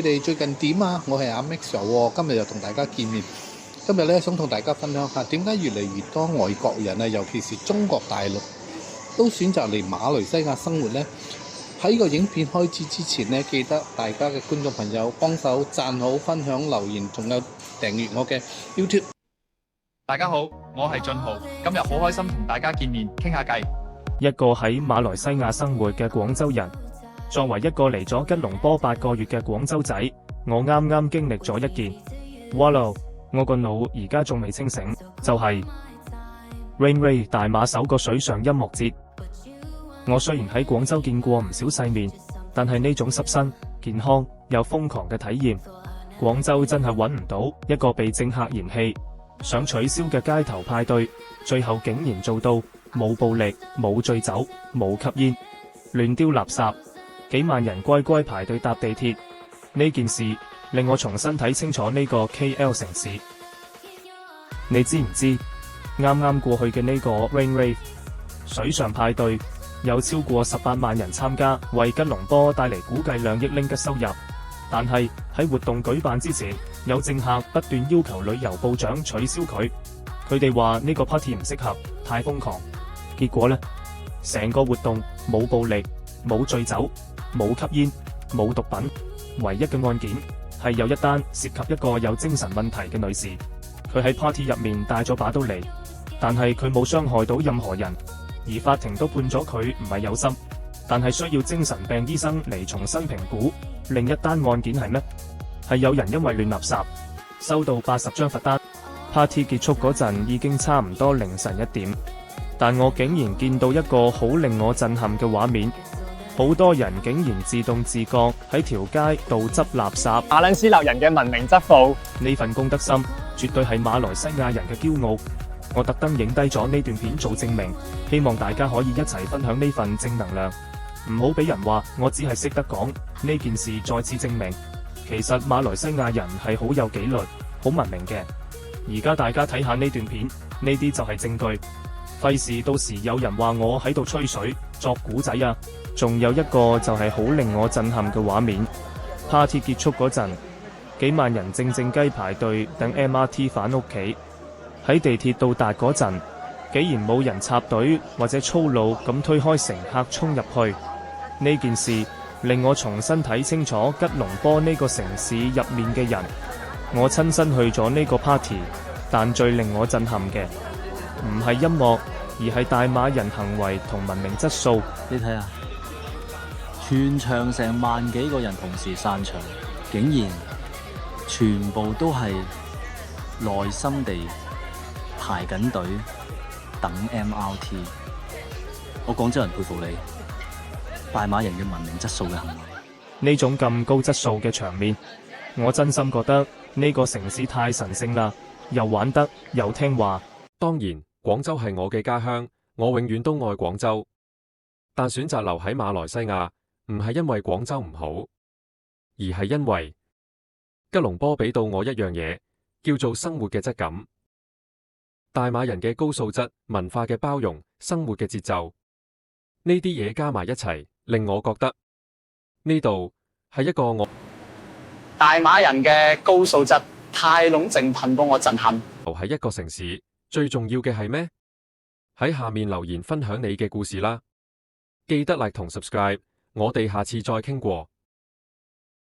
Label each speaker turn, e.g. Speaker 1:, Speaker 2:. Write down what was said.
Speaker 1: 哋最近點啊？我係阿 Max 喎，今日又同大家見面。今日咧想同大家分享下點解越嚟越多外國人啊，尤其是中國大陸都選擇嚟馬來西亞生活呢。喺個影片開始之前呢，記得大家嘅觀眾朋友幫手讚好、分享、留言，仲有訂閱我嘅 YouTube。
Speaker 2: 大家好，我係俊豪，今日好開心同大家見面，傾下偈。
Speaker 3: 一個喺馬來西亞生活嘅廣州人，作為一個嚟咗吉隆坡8個月嘅廣州仔，我啱啱經歷咗一件，哇咯！我個腦而家仲未清醒，就係 Rainray 大馬首個水上音樂節。我雖然喺廣州見過唔少世面，但係呢種濕身、健康又瘋狂嘅體驗，廣州真係揾唔到一個被政客嫌棄、想取消嘅街頭派對，最後竟然做到冇暴力、冇醉酒、冇吸煙、亂丟垃圾，幾萬人乖乖排隊搭地鐵。呢件事令我重新睇清楚呢個 KL 城市。你知唔知啱啱過去嘅呢個 Rainray 水上派對有超過18萬人參加，為吉隆坡帶嚟估計2億令吉收入。但係喺活動舉辦之前，有政客不斷要求旅遊部長取消佢。佢哋話呢個 party 唔適合，太瘋狂。結果呢，成個活動冇暴力、冇醉酒、冇吸煙、冇毒品，唯一嘅案件係有一單涉及一個有精神問題嘅女士。佢喺 party 入面帶咗把刀嚟，但係佢冇傷害到任何人，而法庭都判咗佢唔係有心，但係需要精神病醫生嚟重新評估。另一單案件係咩？係有人因為亂垃圾收到80張罰單。party 結束嗰陣已經差唔多凌晨1點，但我竟然見到一個好令我震撼嘅畫面，好多人竟然自動自覺喺條街度執垃圾。
Speaker 4: 馬來西亞人嘅文明質素，
Speaker 3: 呢份公德心絕對係馬來西亞人嘅驕傲。我特登影低咗呢段片做證明，希望大家可以一齊分享呢份正能量，唔好俾人話我只係識得講。呢件事再次證明，其實馬來西亞人係好有紀律、好文明嘅。而家大家睇下呢段片，呢啲就係證據，費事到時有人話我喺度吹水、作古仔啊。仲有一個就係好令我震撼嘅畫面， party 結束嗰陣，幾萬人靜靜雞排隊等 MRT 返屋企。喺地鐵到達嗰陣，竟然冇人插隊或者粗魯咁推開乘客衝入去。呢件事令我重新睇清楚吉隆坡呢個城市入面嘅人。我親身去咗呢個 party， 但最令我震撼嘅唔係音樂，而係大馬人行為同文明質素。
Speaker 5: 你睇下，全場成萬幾個人同時散場，竟然全部都係耐心地排緊隊等 MRT。我廣州人佩服你，大馬人嘅文明質素嘅行為。
Speaker 3: 呢種咁高質素嘅場面，我真心覺得呢個城市太神聖啦，又玩得又聽話。
Speaker 6: 當然，廣州係我嘅家鄉，我永遠都愛廣州。但選擇留喺馬來西亞，唔係因為廣州唔好，而係因為吉隆坡俾到我一樣嘢，叫做生活嘅質感。大馬人嘅高素質、文化嘅包容、生活嘅節奏，呢啲嘢加埋一齊，令我覺得呢度係一個我
Speaker 4: 大馬人嘅高素質太濃正品，幫我震撼。
Speaker 6: 係一個城市，最重要嘅係咩？喺下面留言分享你嘅故事啦！記得 like 同 subscribe，我哋下次再傾過。